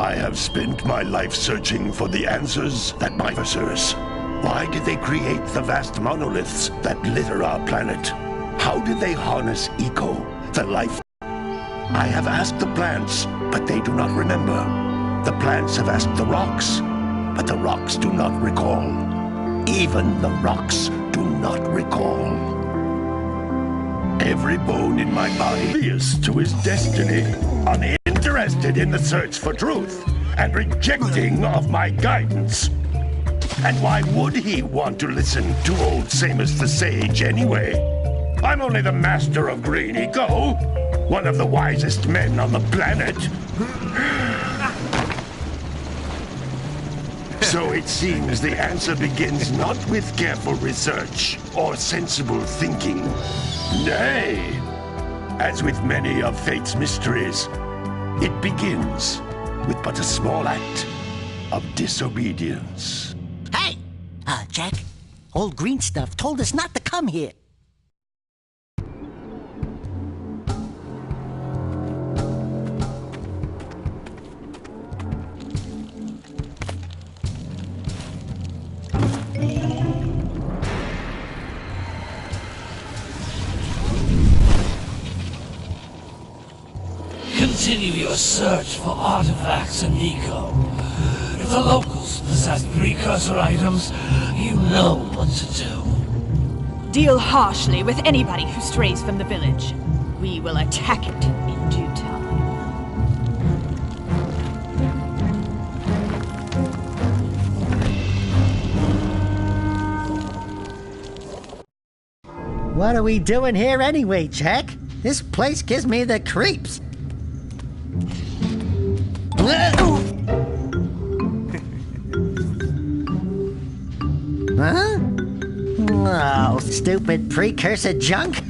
I have spent my life searching for the answers that my Precursors. Why did they create the vast monoliths that litter our planet? How did they harness eco, the life? I have asked the plants, but they do not remember. The plants have asked the rocks, but the rocks do not recall. Even the rocks do not recall. Every bone in my body is to his destiny, uninterested in the search for truth, and rejecting of my guidance. And why would he want to listen to old Samus the Sage anyway? I'm only the master of green eco, one of the wisest men on the planet. So it seems the answer begins not with careful research or sensible thinking. Nay, as with many of fate's mysteries, it begins with but a small act of disobedience. Hey! Jack, old green stuff told us not to come here. Continue your search for artifacts and eco. If the locals possess precursor items, you know what to do. Deal harshly with anybody who strays from the village. We will attack it in due time. What are we doing here anyway, Jack? This place gives me the creeps. Huh? Oh, stupid precursor junk.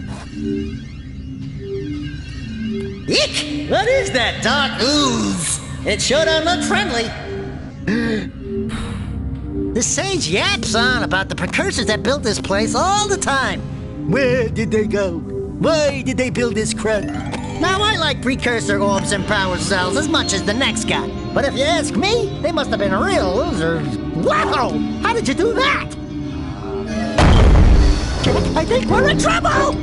Eek! What is that dark ooze? It sure don't look friendly. The sage yaps on about the precursors that built this place all the time. Where did they go? Why did they build this crud? Now, I like precursor orbs and power cells as much as the next guy. But if you ask me, they must have been real losers. Wow! How did you do that? Jack, I think we're in trouble!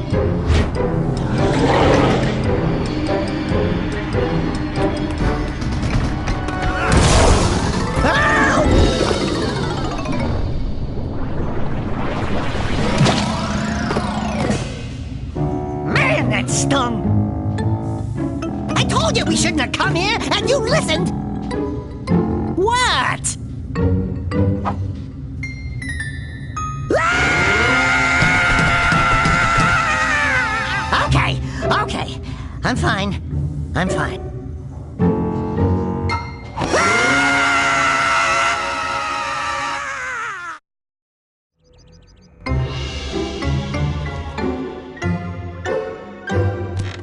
Man, that stung! I told you we shouldn't have come here, and you listened! What? Okay. I'm fine.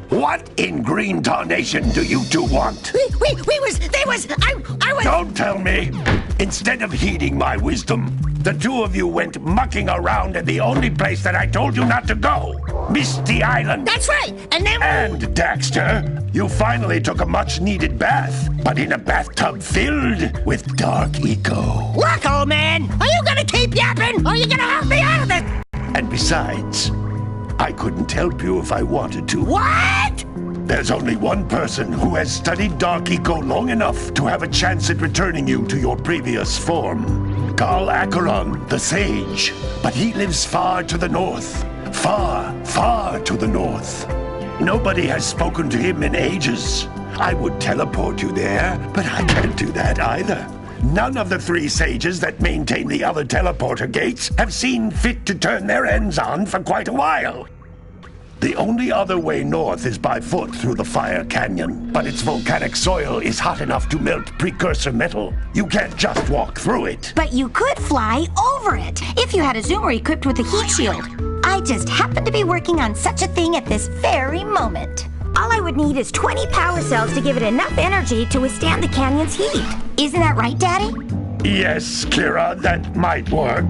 What in green tarnation do you two want? I was... Don't tell me! Instead of heeding my wisdom, the two of you went mucking around in the only place that I told you not to go! Misty Island! That's right! And then... And, Daxter, you finally took a much-needed bath, but in a bathtub filled with dark eco. Look, old man! Are you gonna keep yapping, or are you gonna help me out of this? And besides, I couldn't help you if I wanted to. What? There's only one person who has studied dark eco long enough to have a chance at returning you to your previous form. Carl Acheron, the Sage. But he lives far to the north. Far to the north. Nobody has spoken to him in ages. I would teleport you there, but I can't do that either. None of the three sages that maintain the other teleporter gates have seen fit to turn their ends on for quite a while. The only other way north is by foot through the Fire Canyon, but its volcanic soil is hot enough to melt precursor metal. You can't just walk through it. But you could fly over it, if you had a zoomer equipped with a heat shield. I just happen to be working on such a thing at this very moment. All I would need is 20 power cells to give it enough energy to withstand the canyon's heat. Isn't that right, Daddy? Yes, Kira, that might work.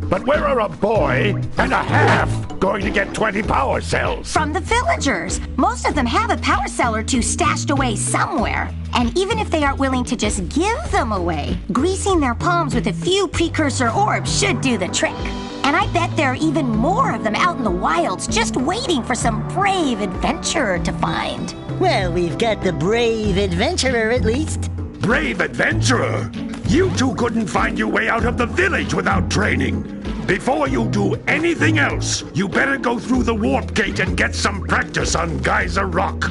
But where are a boy and a half going to get 20 power cells? From the villagers. Most of them have a power cell or two stashed away somewhere. And even if they aren't willing to just give them away, greasing their palms with a few precursor orbs should do the trick. And I bet there are even more of them out in the wilds just waiting for some brave adventurer to find. Well, we've got the brave adventurer at least. Brave adventurer? You two couldn't find your way out of the village without training. Before you do anything else, you better go through the warp gate and get some practice on Geyser Rock.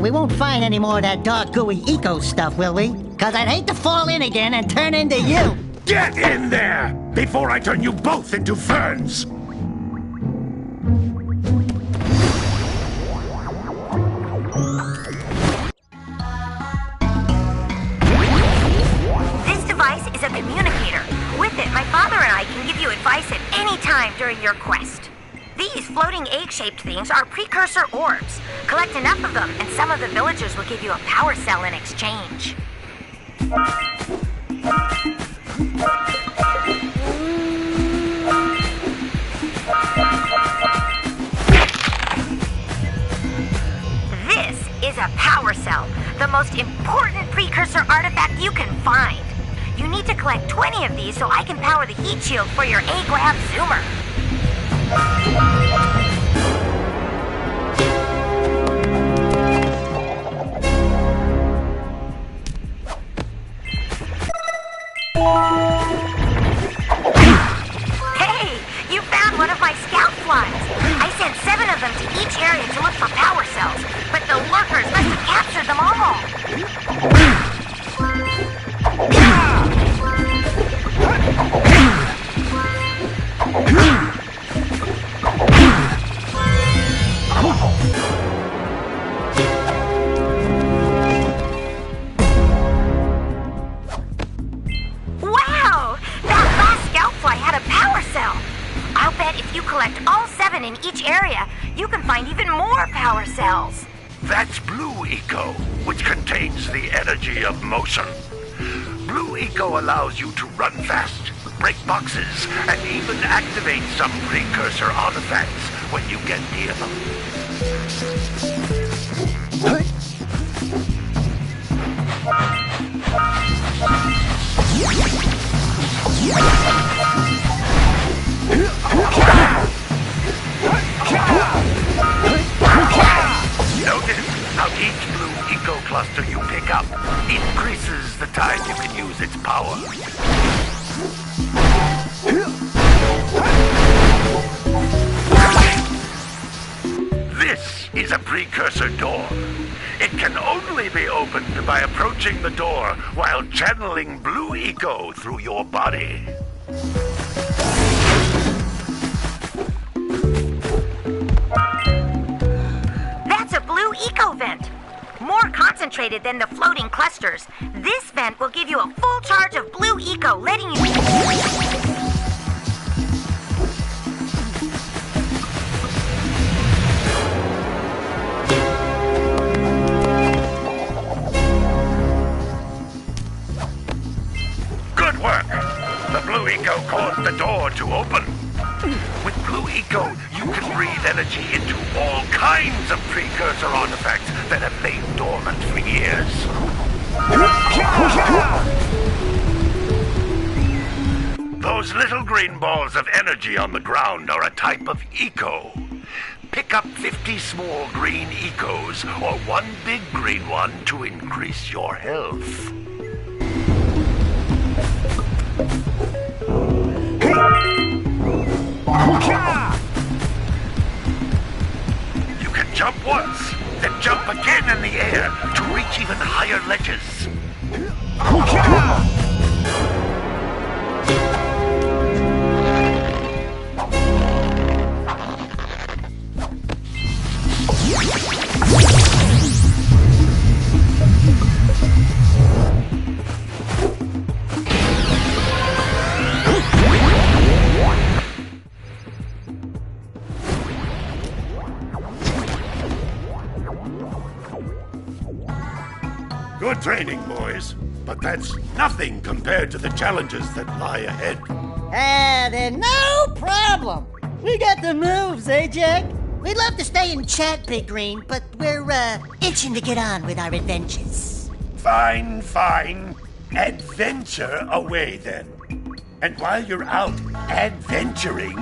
We won't find any more of that dark gooey eco stuff, will we? 'Cause I'd hate to fall in again and turn into you. Get in there before I turn you both into ferns. This device is a communicator. With it, my father and I can give you advice at any time during your quest. These floating egg-shaped things are precursor orbs. Collect enough of them, and some of the villagers will give you a power cell in exchange. This is a power cell, the most important precursor artifact you can find. You need to collect 20 of these so I can power the heat shield for your A-Grab Zoomer. Hey, you found one of my scout flies. I sent 7 of them to each area to look for power cells, but the lurkers must have captured them all. Wow! That last scout fly had a power cell. I'll bet if you collect all 7 in each area, you can find even more power cells. That's Blue Eco, which contains the energy of motion. Blue Eco allows you to run fast, break boxes, and even activate some precursor artifacts when you get near them. Notice how each Blue Eco cluster you pick up increases the time you can use its power. This is a precursor door. It can only be opened by approaching the door while channeling Blue Eco through your body. That's a Blue Eco vent. More concentrated than the floating clusters. This vent will give you a full charge of Blue Eco, letting you... Good work! The Blue Eco caused the door to open. With Blue Eco, you can breathe energy into all kinds of precursor artifacts that have lain dormant for years. Those little green balls of energy on the ground are a type of Eco. Pick up 50 small green Ecos or one big green one to increase your health. You can jump once, then jump again in the air to reach even higher ledges. Good training, boys. But that's nothing compared to the challenges that lie ahead. Then no problem. We got the moves, eh, Jack? We'd love to stay and chat, Big Green, but we're, itching to get on with our adventures. Fine, fine. Adventure away, then. And while you're out adventuring,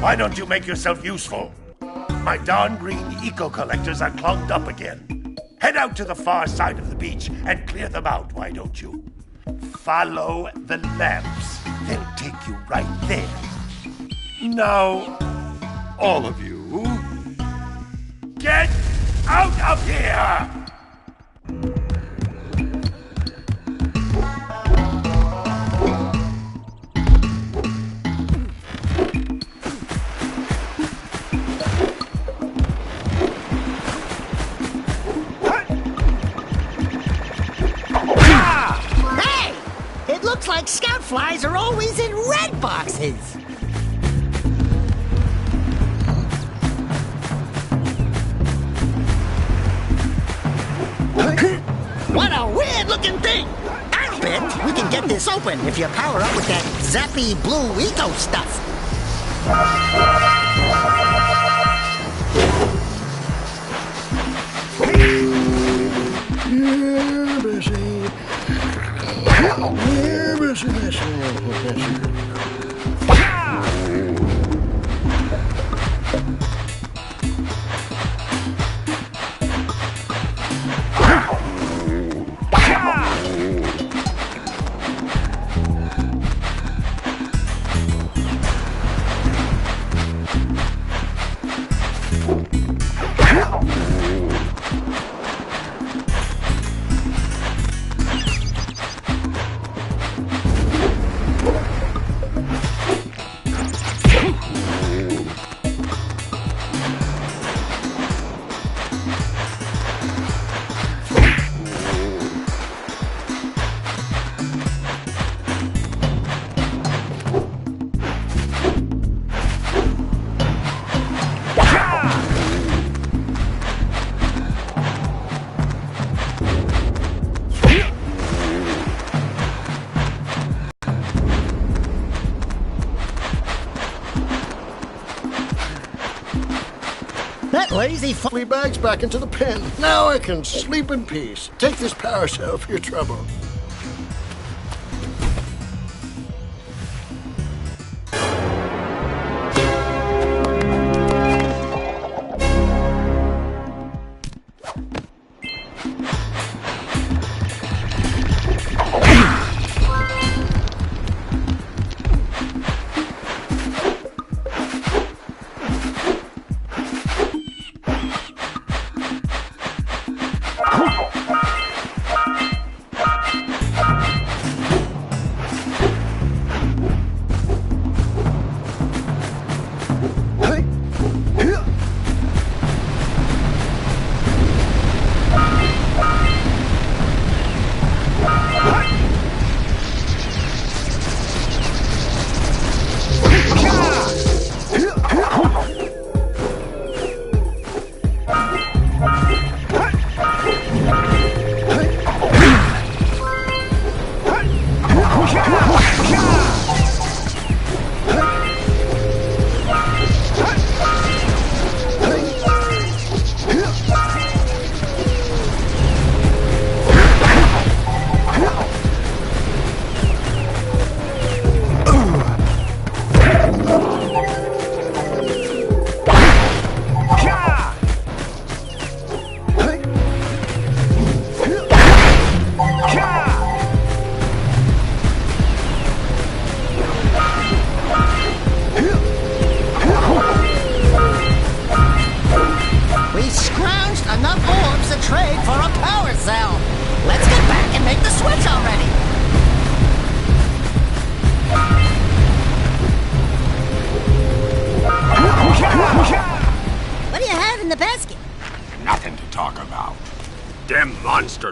why don't you make yourself useful? My darn green eco-collectors are clogged up again. Head out to the far side of the beach and clear them out, why don't you? Follow the lamps. They'll take you right there. Now, all of you, get out of here! Looks like scout flies are always in red boxes. What a weird-looking thing! I bet we can get this open if you power up with that zappy blue eco stuff. Lazy Flea bags back into the pen. Now I can sleep in peace. Take this power cell for your trouble.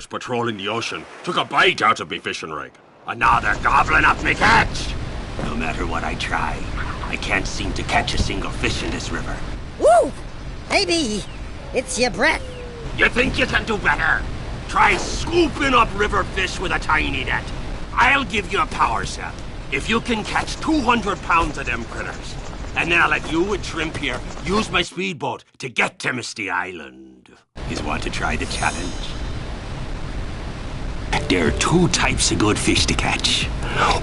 Patrolling the ocean took a bite out of me fishing rig. And now they're gobbling up me catch. No matter what I try, I can't seem to catch a single fish in this river. Woo! Maybe it's your breath. You think you can do better? Try scooping up river fish with a tiny net. I'll give you a power cell if you can catch 200 pounds of them critters. And then I'll let you and Shrimp here use my speedboat to get to Misty Island. You want to try the challenge? There are two types of good fish to catch.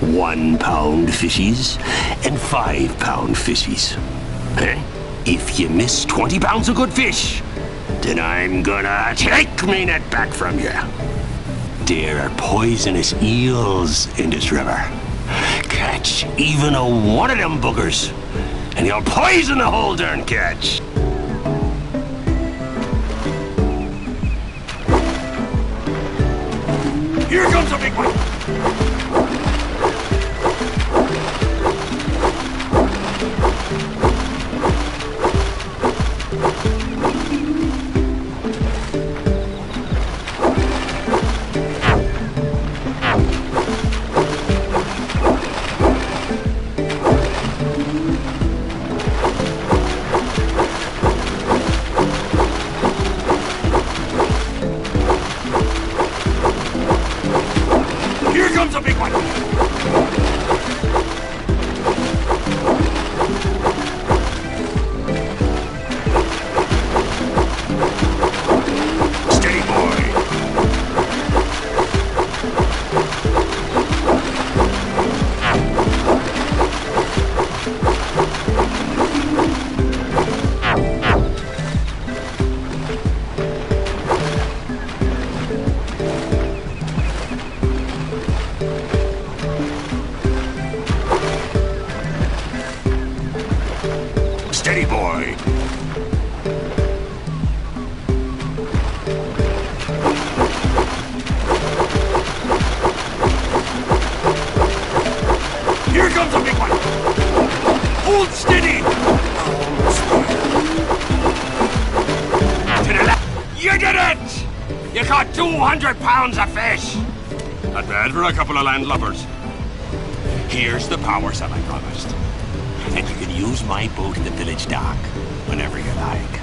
1 pound fishies and 5 pound fishies. Eh? If you miss 20 pounds of good fish, then I'm gonna take me net back from you. There are poisonous eels in this river. Catch even one of them buggers, and you'll poison the whole darn catch. Here comes a big one! Steady, boy. Here comes a big one. Hold steady. To the left. You did it! You caught 200 pounds of fish. Not bad for a couple of landlubbers. Here's the power cell I promised. And you can use my boat in the village dock whenever you like.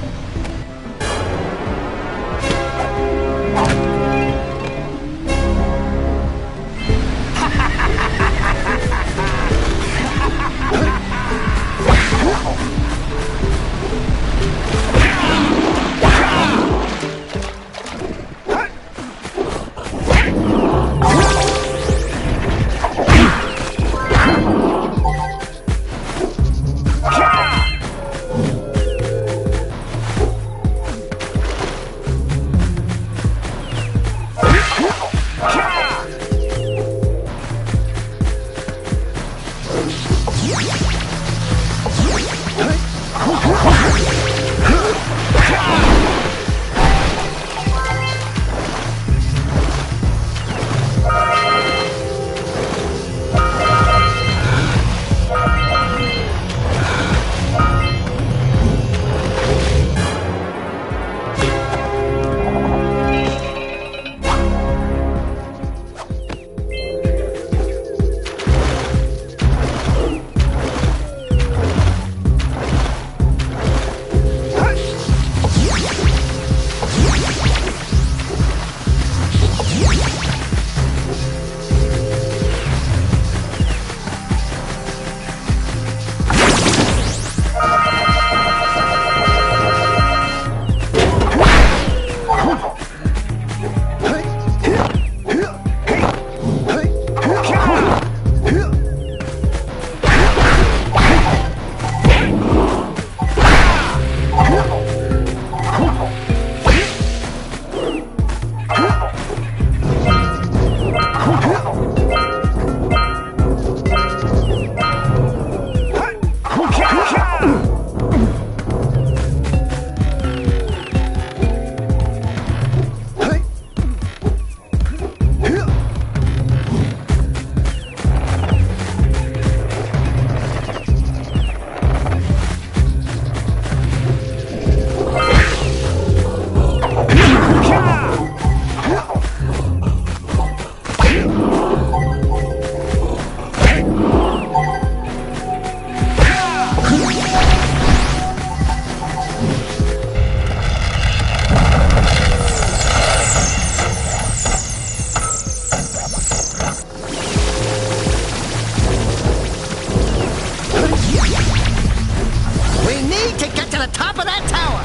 the top of that tower!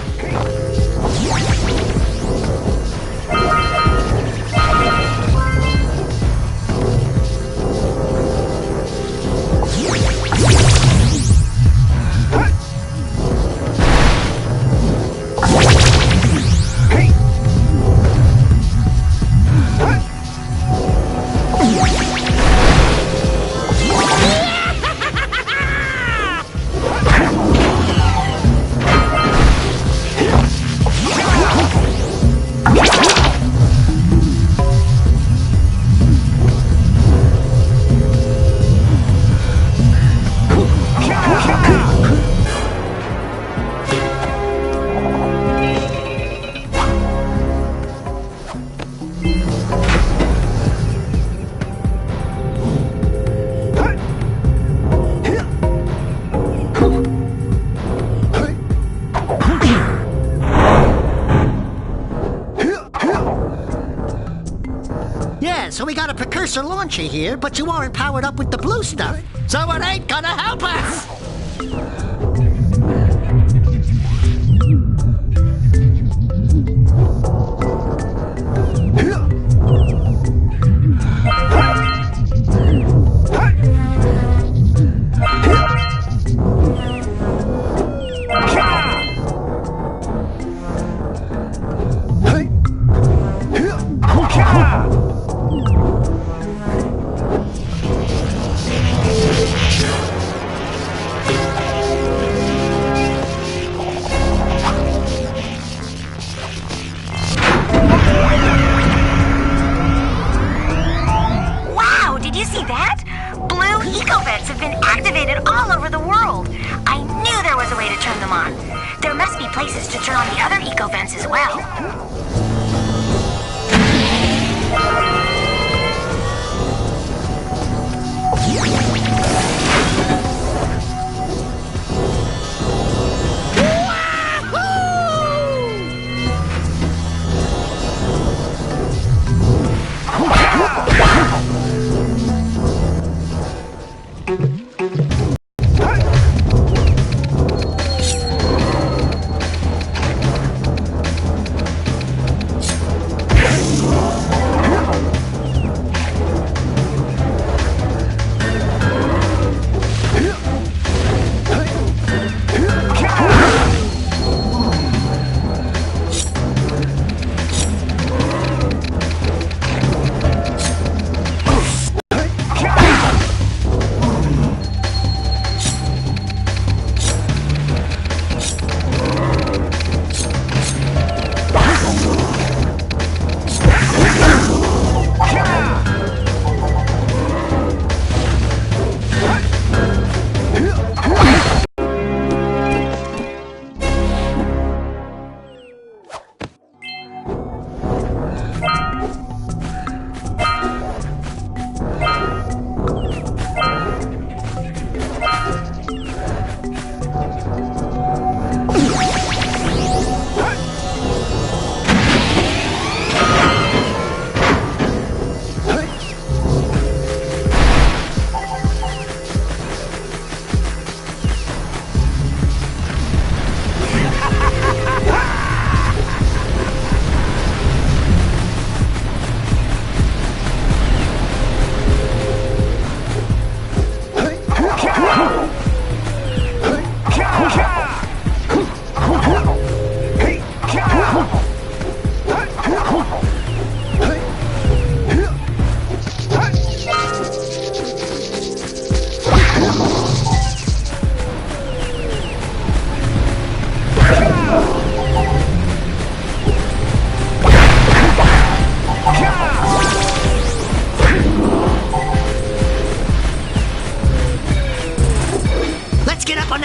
So we got a Precursor launcher here, but you aren't powered up with the blue stuff. So it ain't gonna help us! Places to turn on the other eco vents as well.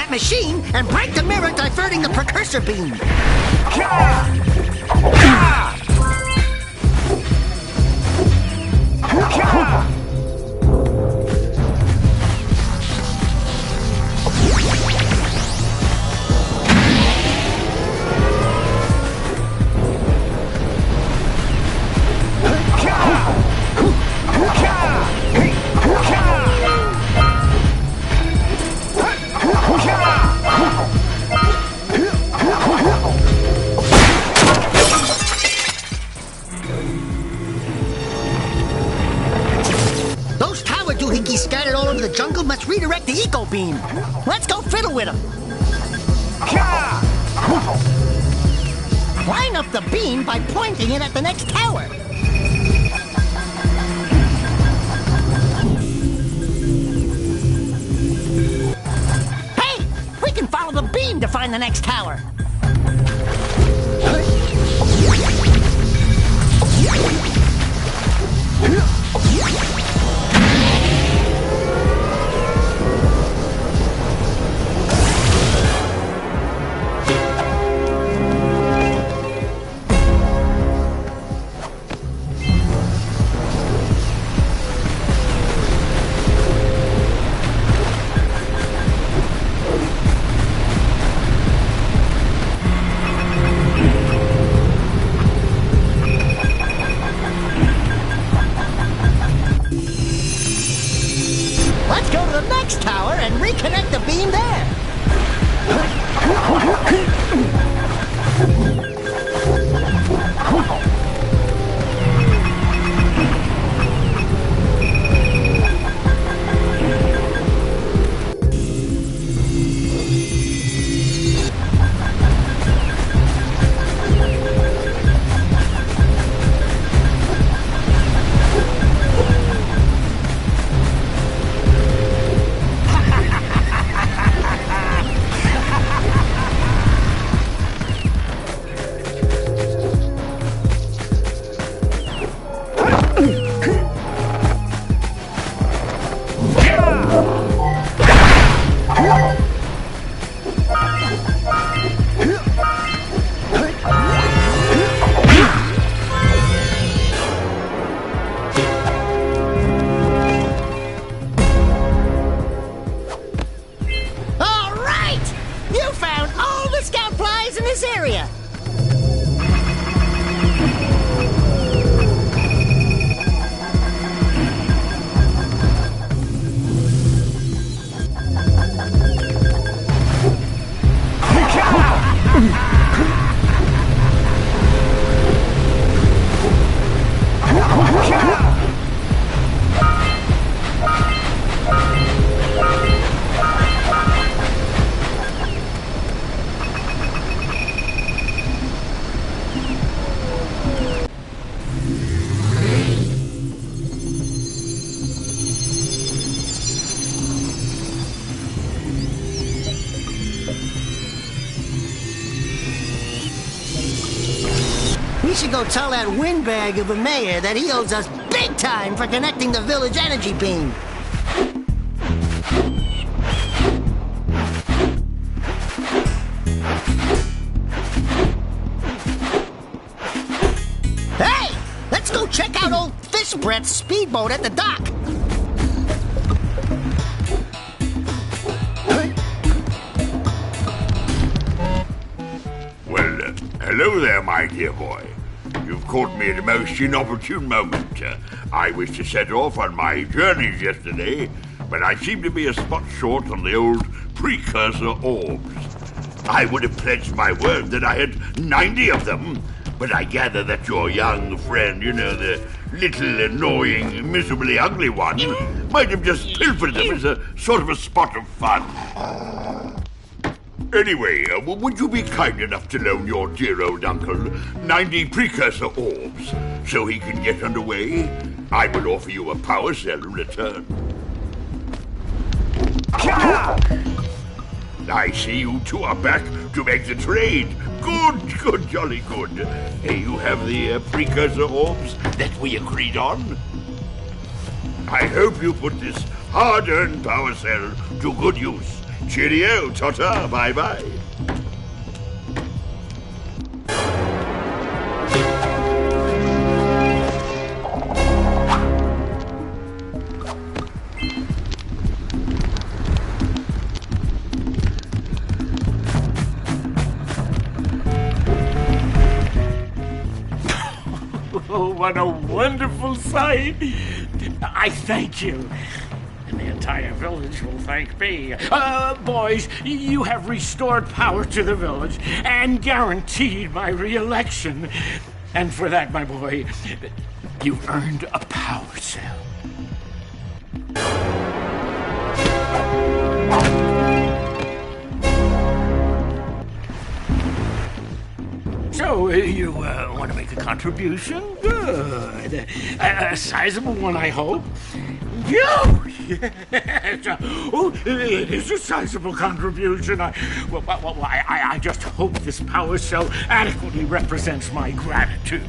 Machine and break the mirror diverting the Precursor beam. leaky scattered all over the jungle must redirect the eco beam. Let's go fiddle with him. Line up the beam by pointing it at the next tower. Hey! We can follow the beam to find the next tower. Let's go to the next tower and reconnect the beam there. Area. We should go tell that windbag of a mayor that he owes us big time for connecting the village energy beam. Hey! Let's go check out old Fish Breath's speedboat at the dock. Well, hello there, my dear boy. You've caught me at a most inopportune moment. I was to set off on my journeys yesterday, but I seem to be a spot short on the old Precursor orbs. I would have pledged my word that I had 90 of them, but I gather that your young friend, you know, the little annoying, miserably ugly one, might have just pilfered them as a sort of a spot of fun. Anyway, would you be kind enough to loan your dear old uncle 90 Precursor orbs so he can get underway? I will offer you a power cell in return. I see you two are back to make the trade. Good, good, jolly good. You have the Precursor orbs that we agreed on? I hope you put this hard-earned power cell to good use. Cheerio, ta-ta, bye-bye. Oh, what a wonderful sight! I thank you. And the entire village will thank me. Boys, you have restored power to the village and guaranteed my re-election. And for that, my boy, you've earned a power cell. contribution? Good. A sizable one, I hope. Yes. Oh, it is a sizable contribution. I just hope this power cell adequately represents my gratitude.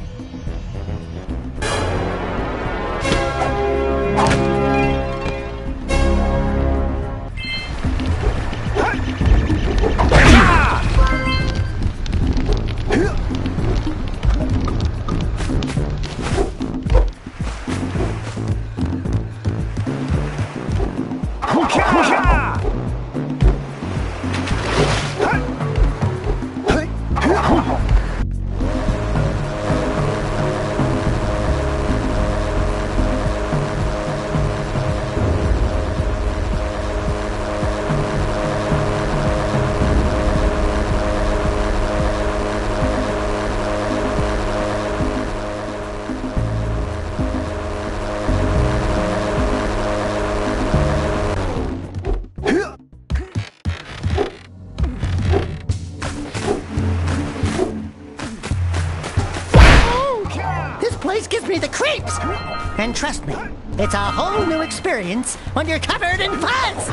And trust me, it's a whole new experience when you're covered in fuzz!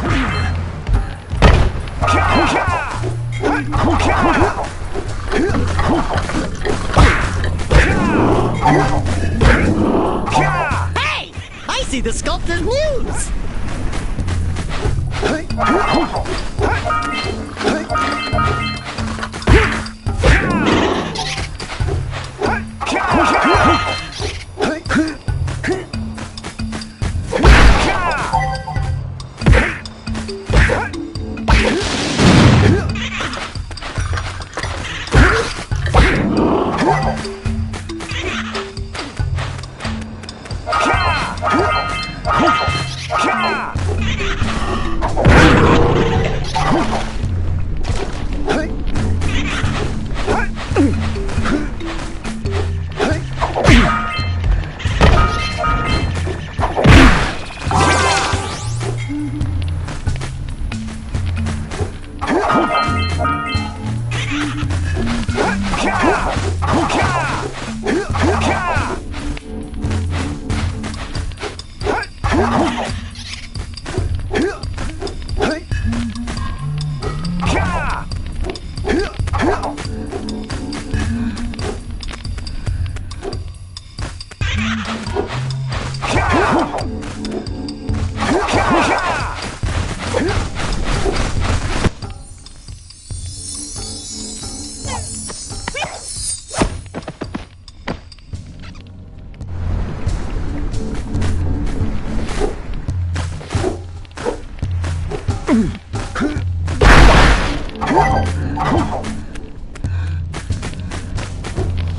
Hey! I see the sculptor's muse!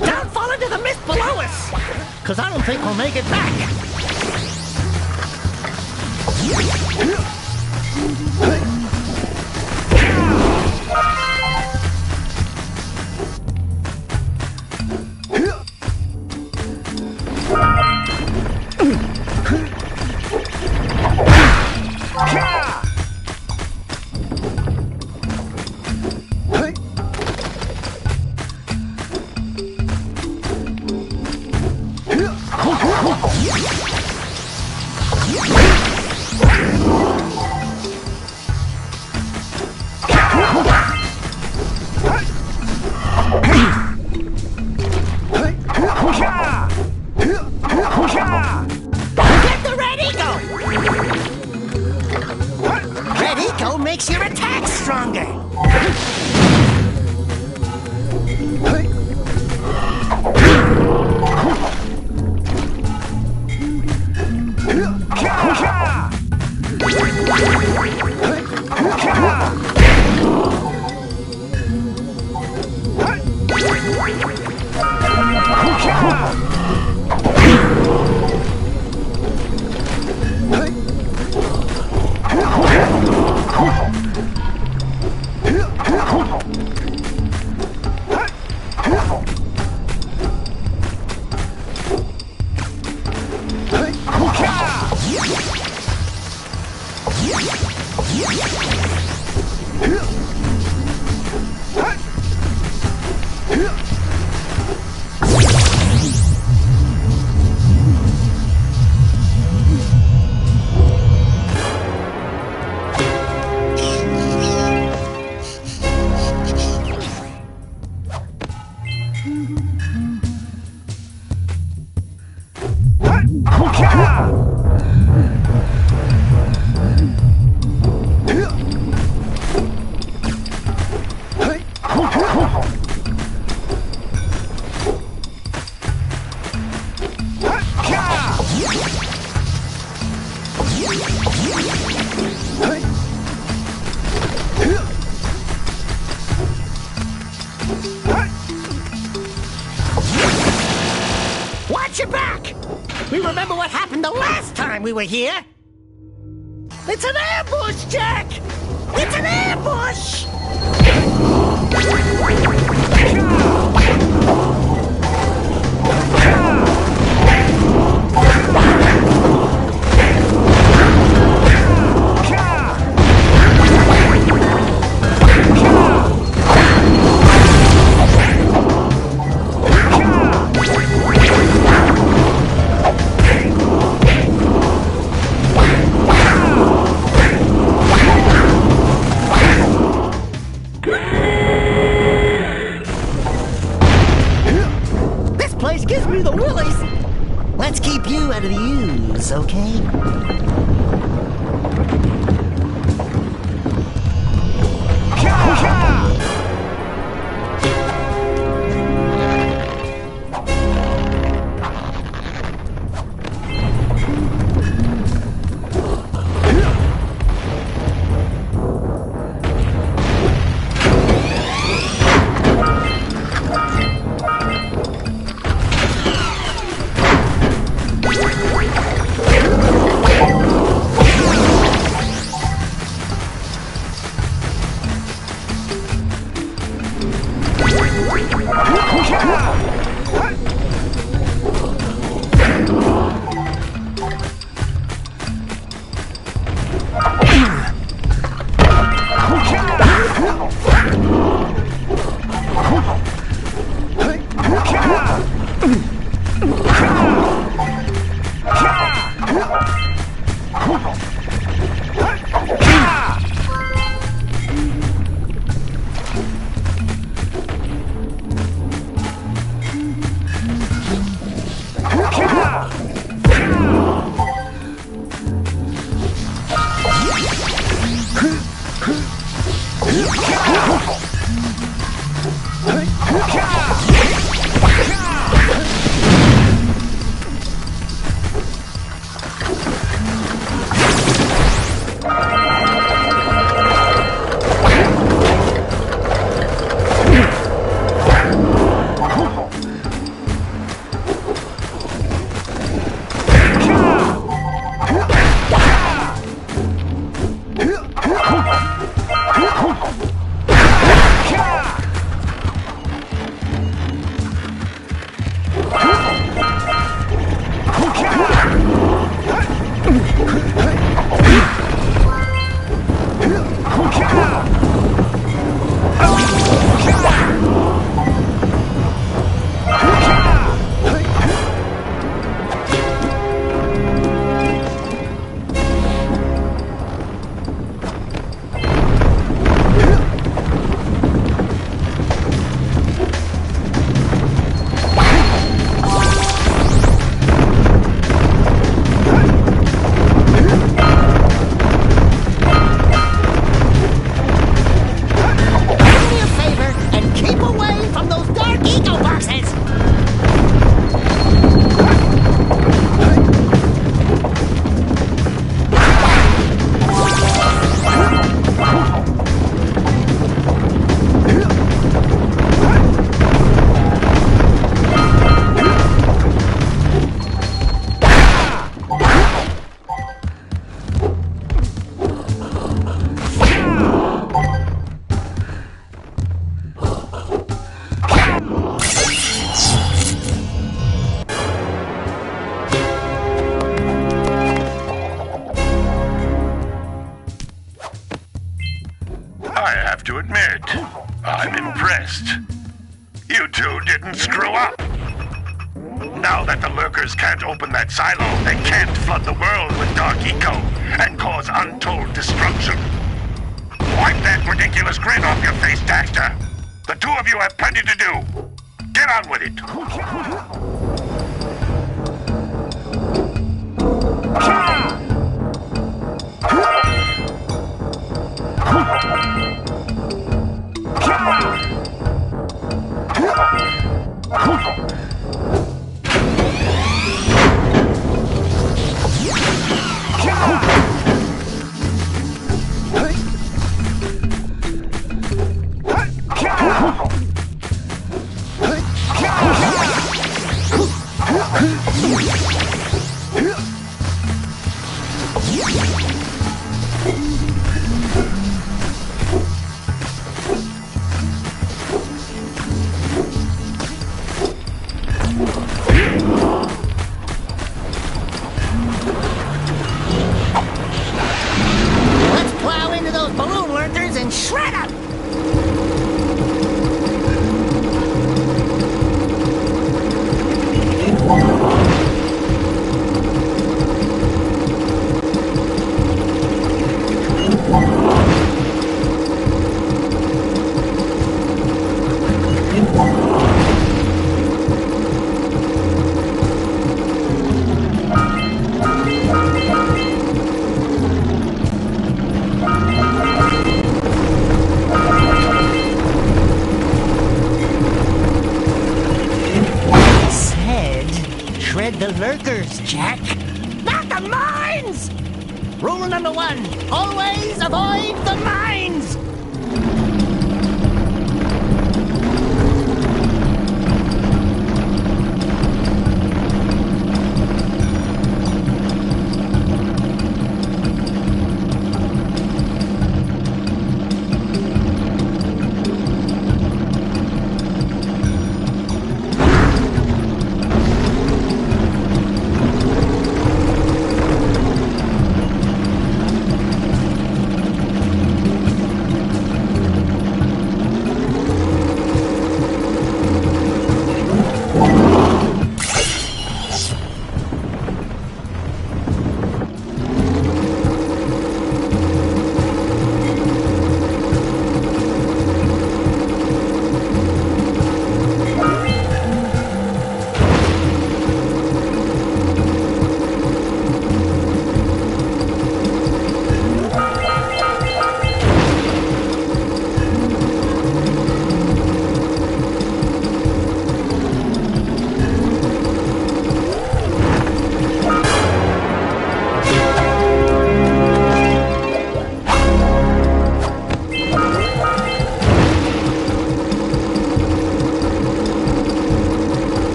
Don't fall into the mist below us! Because I don't think we'll make it back! Makes your attack stronger! we were here? It's an ambush, Jack! It's an ambush! Gives me the willies. Let's keep you out of the ooze, okay? To admit, I'm impressed. You two didn't screw up. Now that the lurkers can't open that silo, they can't flood the world with dark eco and cause untold destruction. Wipe that ridiculous grin off your face, Daxter. The two of you have plenty to do. Get on with it. lurkers, Jack. Not the mines! Rule number 1, always avoid the mines!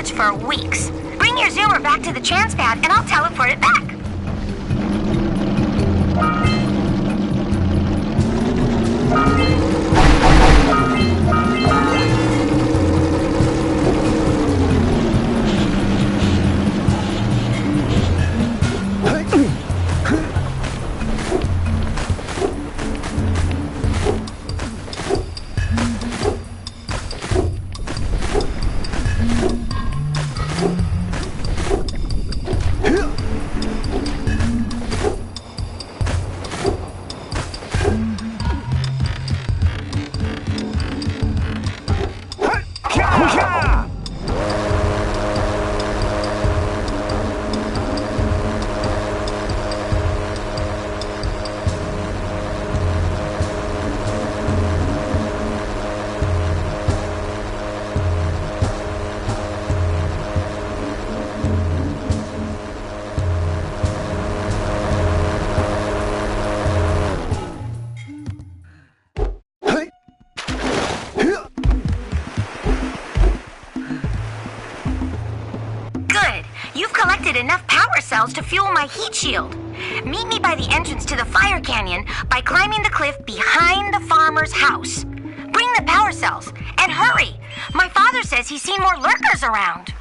For weeks. Bring your zoomer back to the chance pad and I'll teleport it back. Enough power cells to fuel my heat shield. Meet me by the entrance to the fire canyon by climbing the cliff behind the farmer's house. Bring the power cells and hurry. My father says he's seen more lurkers around.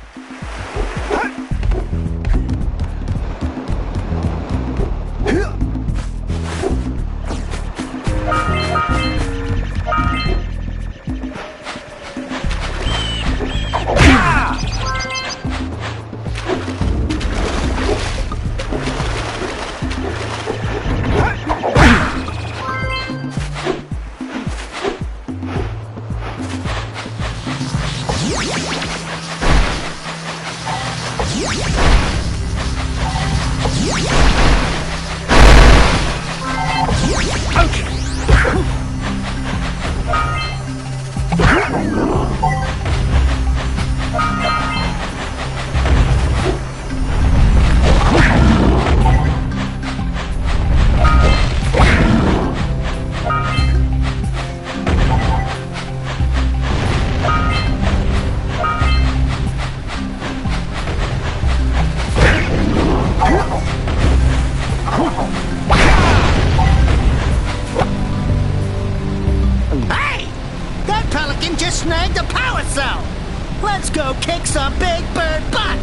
cell. Let's go kick some big bird butt.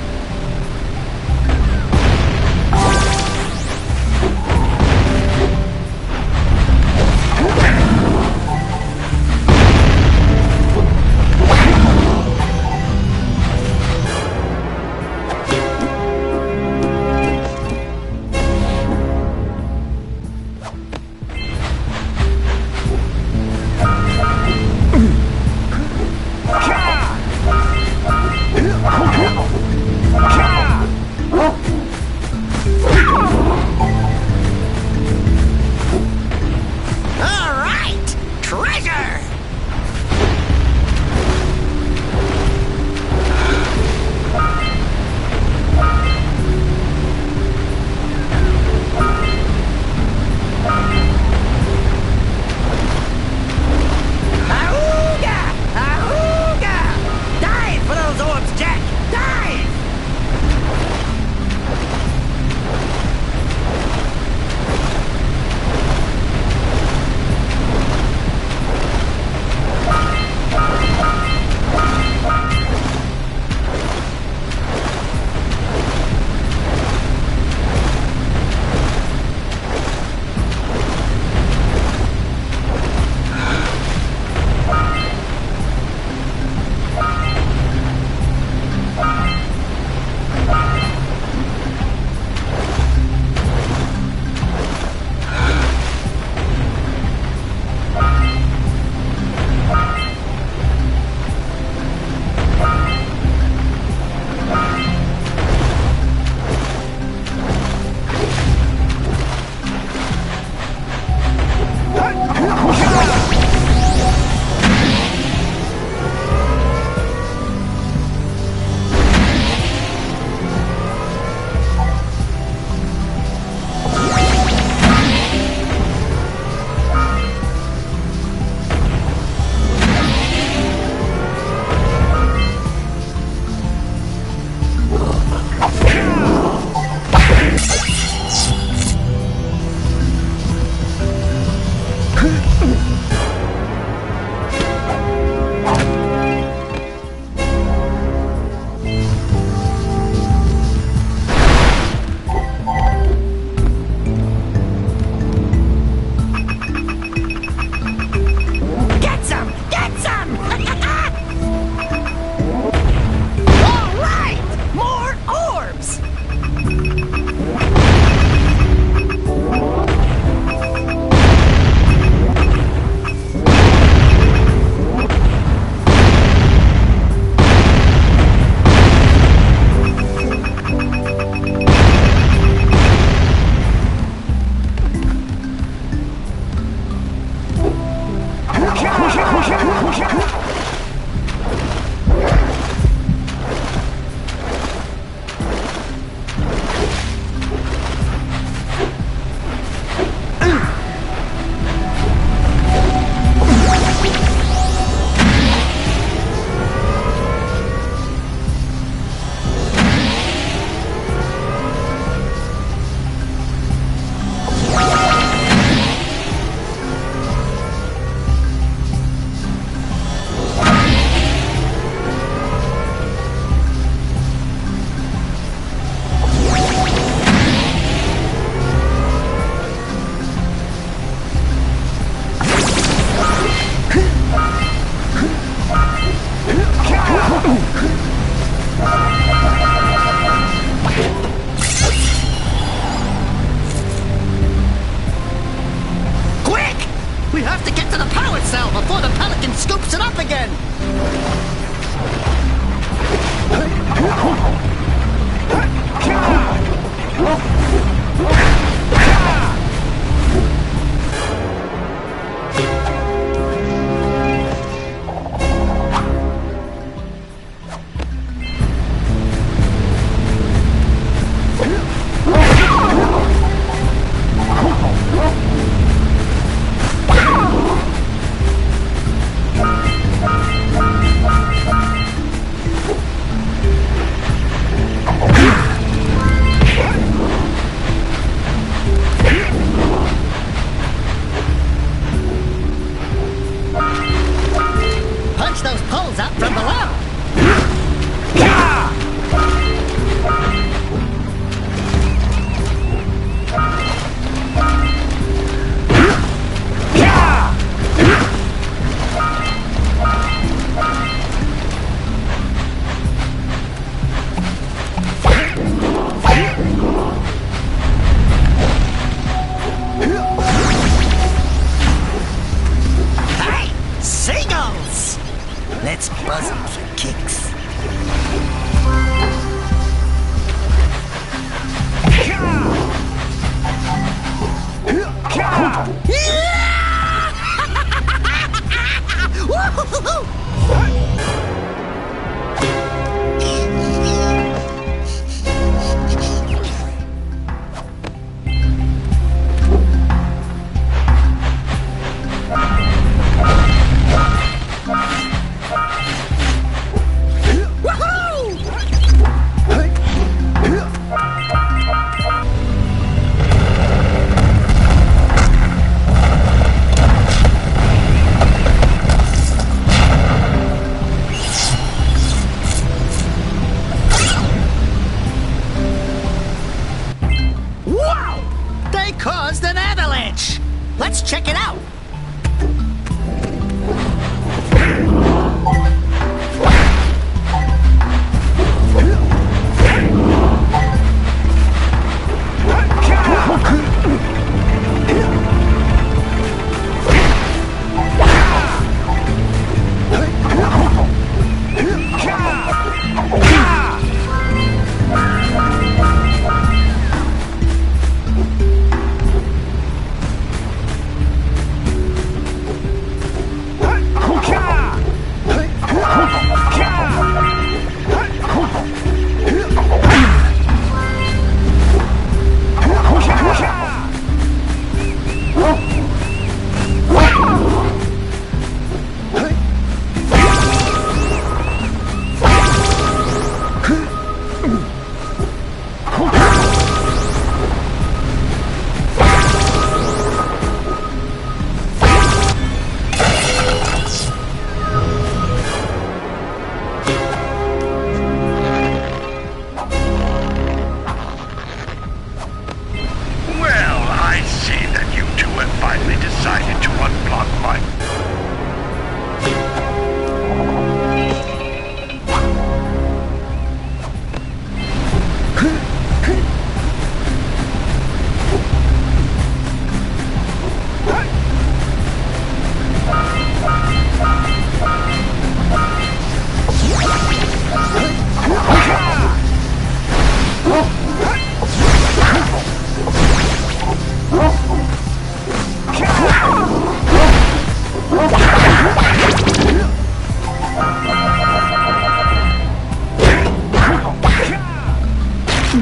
Caused an avalanche! Let's check it out!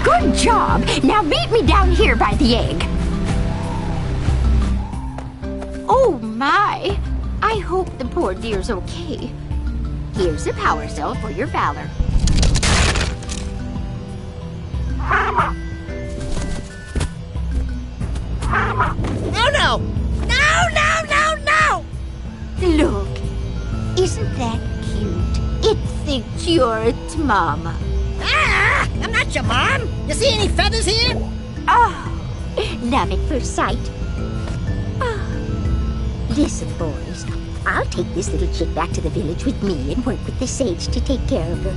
Good job! Now meet me down here by the egg. Oh my! I hope the poor dear's okay. Here's a power cell for your valor. Oh no! No, no, no, no! Look, isn't that cute? It thinks you're its mama. Ah! I'm not your mom! You see any feathers here? Oh, love at first sight. Oh. Listen, boys. I'll take this little chick back to the village with me and work with the sage to take care of her.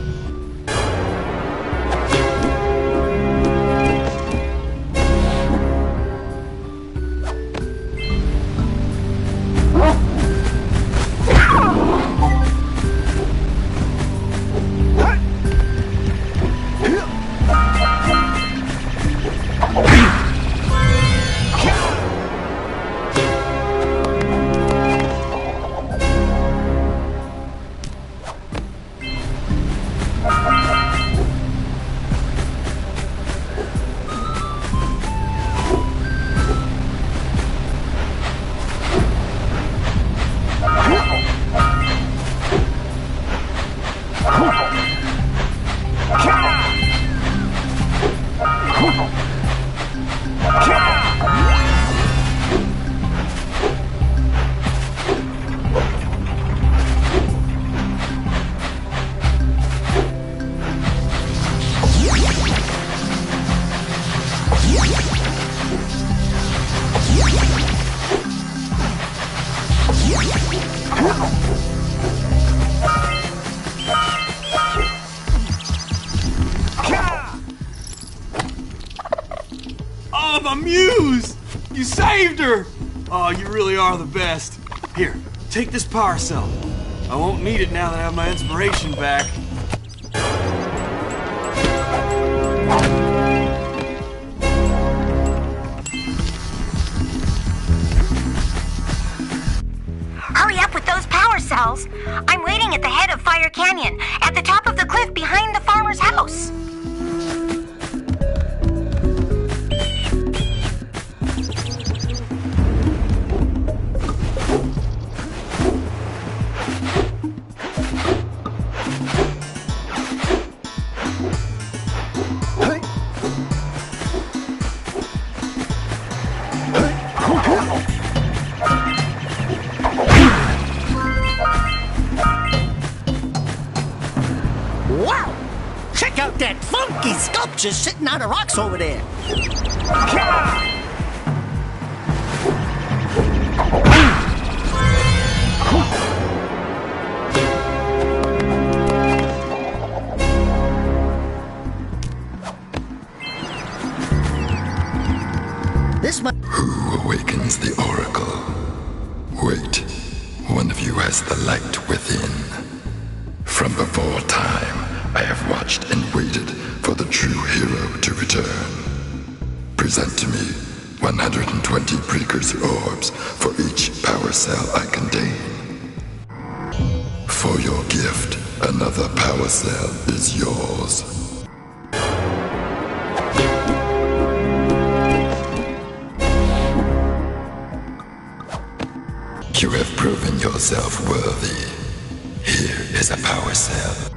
Oh, my muse! You saved her! Oh, you really are the best. Here, take this power cell. I won't need it now that I have my inspiration back. Gals. I'm waiting at the head of Fire Canyon, at the top of the cliff behind the farmer's house. Wow! Check out that funky sculpture sitting on the rocks over there. This might... Who awakens the oracle? Wait, one of you has the light within. From before time, I have watched and waited for the true hero to return. Present to me 120 Precursor orbs for each power cell I contain. For your gift, another power cell is yours. You have proven yourself worthy. Here is a power cell.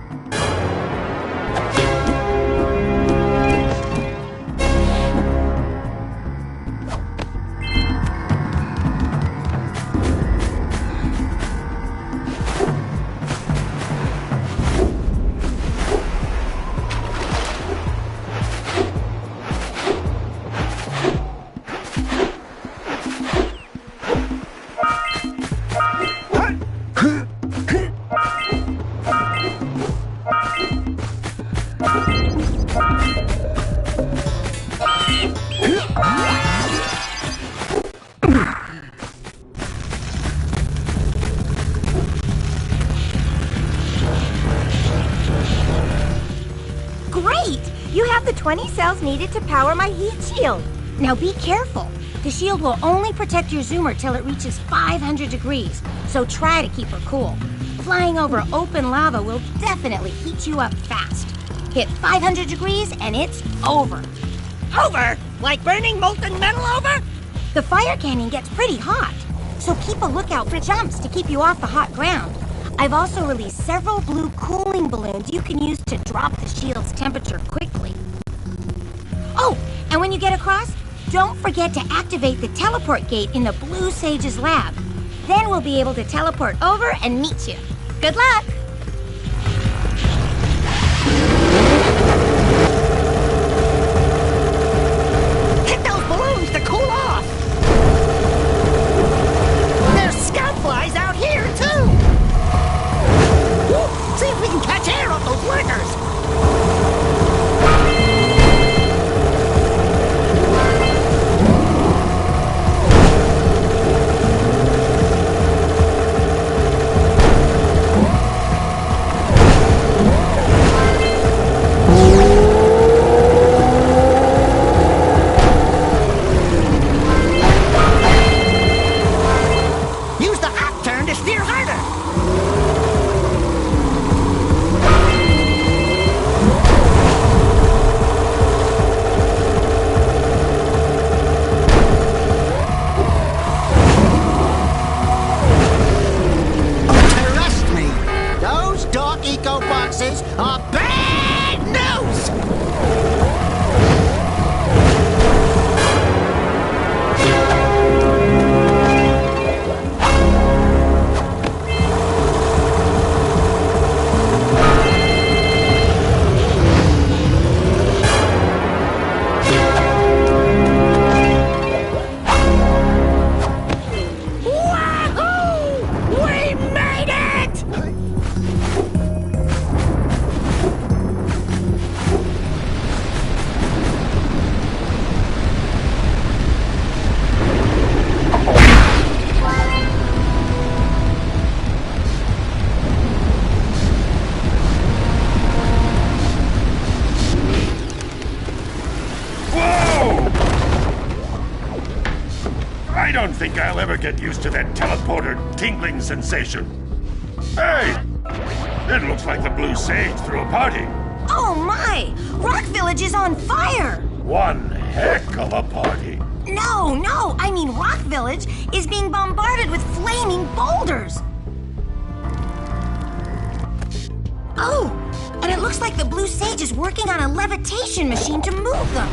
Great! You have the 20 cells needed to power my heat shield. Now be careful. The shield will only protect your zoomer till it reaches 500 degrees, so try to keep her cool. Flying over open lava will definitely heat you up fast. Hit 500 degrees and it's over. Over? Like burning molten metal over? The fire canyon gets pretty hot, so keep a lookout for jumps to keep you off the hot ground. I've also released several blue cooling balloons you can use to drop the shield's temperature quickly. Oh, and when you get across, don't forget to activate the teleport gate in the Blue Sage's lab. Then we'll be able to teleport over and meet you. Good luck! Hit those balloons to cool off! There's scout flies out here, too! Woo! See if we can catch air off those workers! Are bad news! Wahoo! We made it! I don't think I'll ever get used to that teleporter tingling sensation. Hey! It looks like the Blue Sage threw a party. Oh my! Rock Village is on fire! One heck of a party. No, I mean Rock Village is being bombarded with flaming boulders. Oh, and it looks like the Blue Sage is working on a levitation machine to move them.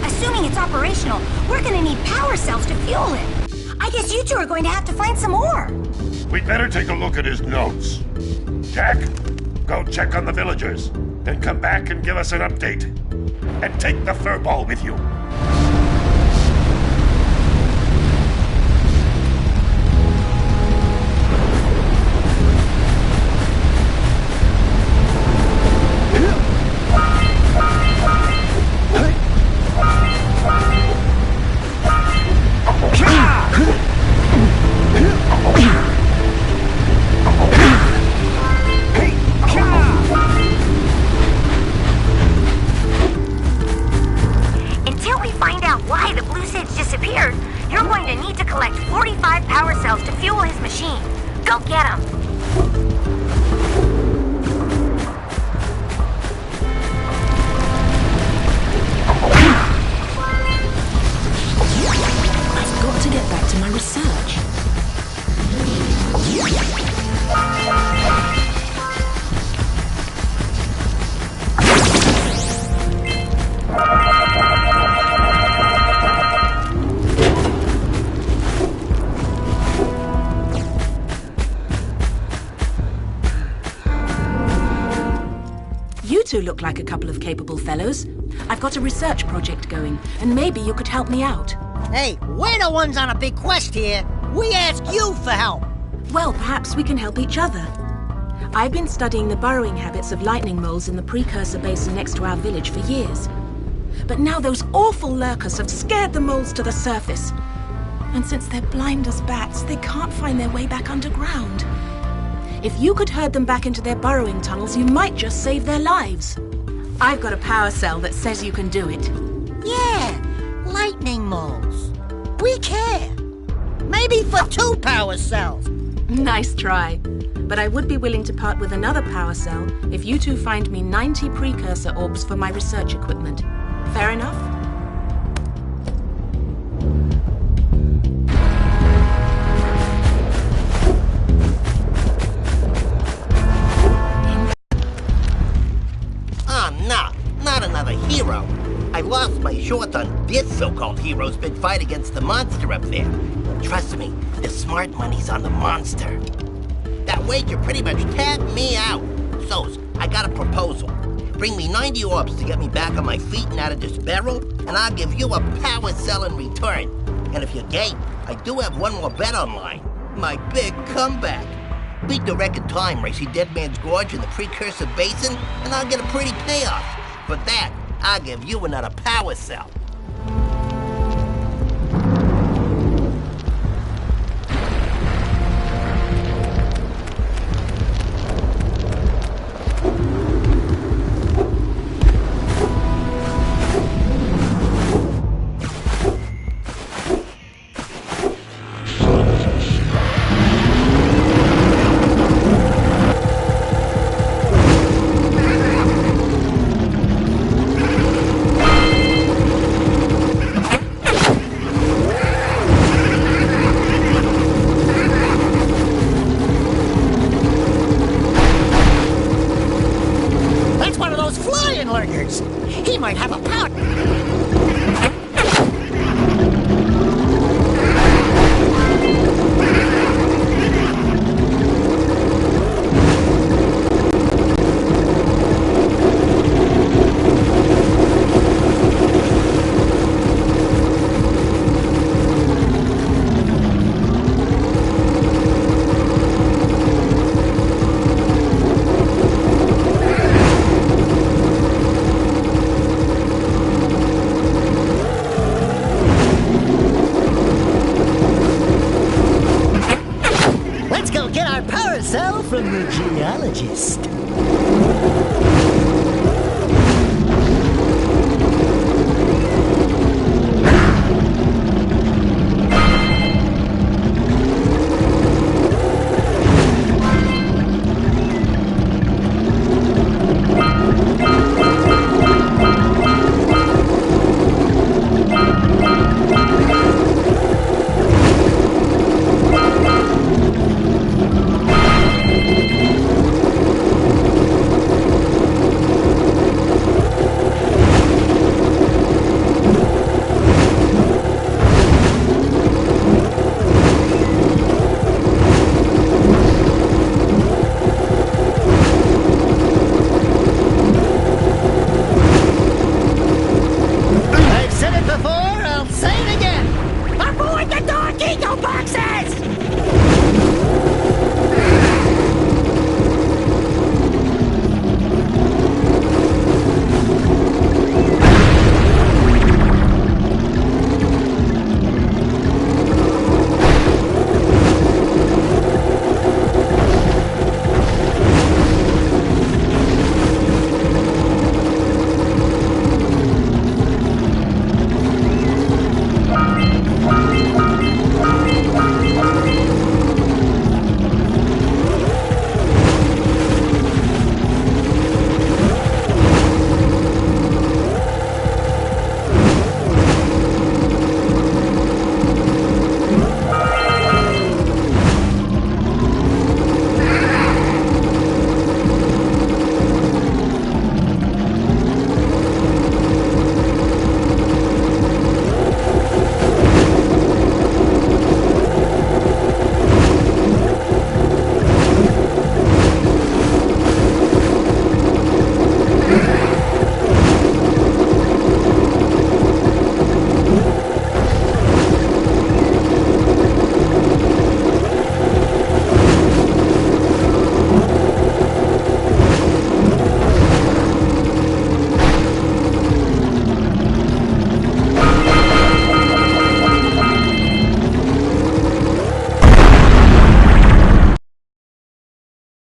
Assuming it's operational, we're gonna need power cells to fuel it. I guess you two are going to have to find some more. We'd better take a look at his notes. Jack, go check on the villagers. Then come back and give us an update. And take the furball with you. Look like a couple of capable fellows. I've got a research project going, and maybe you could help me out. Hey, we're the ones on a big quest here. We ask you for help. Well, perhaps we can help each other. I've been studying the burrowing habits of lightning moles in the Precursor basin next to our village for years. But now those awful lurkers have scared the moles to the surface. And since they're blind as bats, they can't find their way back underground. If you could herd them back into their burrowing tunnels, you might just save their lives. I've got a power cell that says you can do it. Yeah, lightning moles. We care. Maybe for 2 power cells. Nice try. But I would be willing to part with another power cell if you two find me 90 Precursor orbs for my research equipment. Fair enough? Hero. I lost my short on this so-called hero's big fight against the monster up there. Trust me, the smart money's on the monster. That wager pretty much tapped me out. So, I got a proposal. Bring me 90 orbs to get me back on my feet and out of this barrel, and I'll give you a power cell in return. And if you're game, I do have one more bet online. My big comeback. Beat the record time racing Dead Man's Gorge in the Precursor Basin, and I'll get a pretty payoff. For that, I'll give you another power cell. He might have a power. From the geologist. boxes!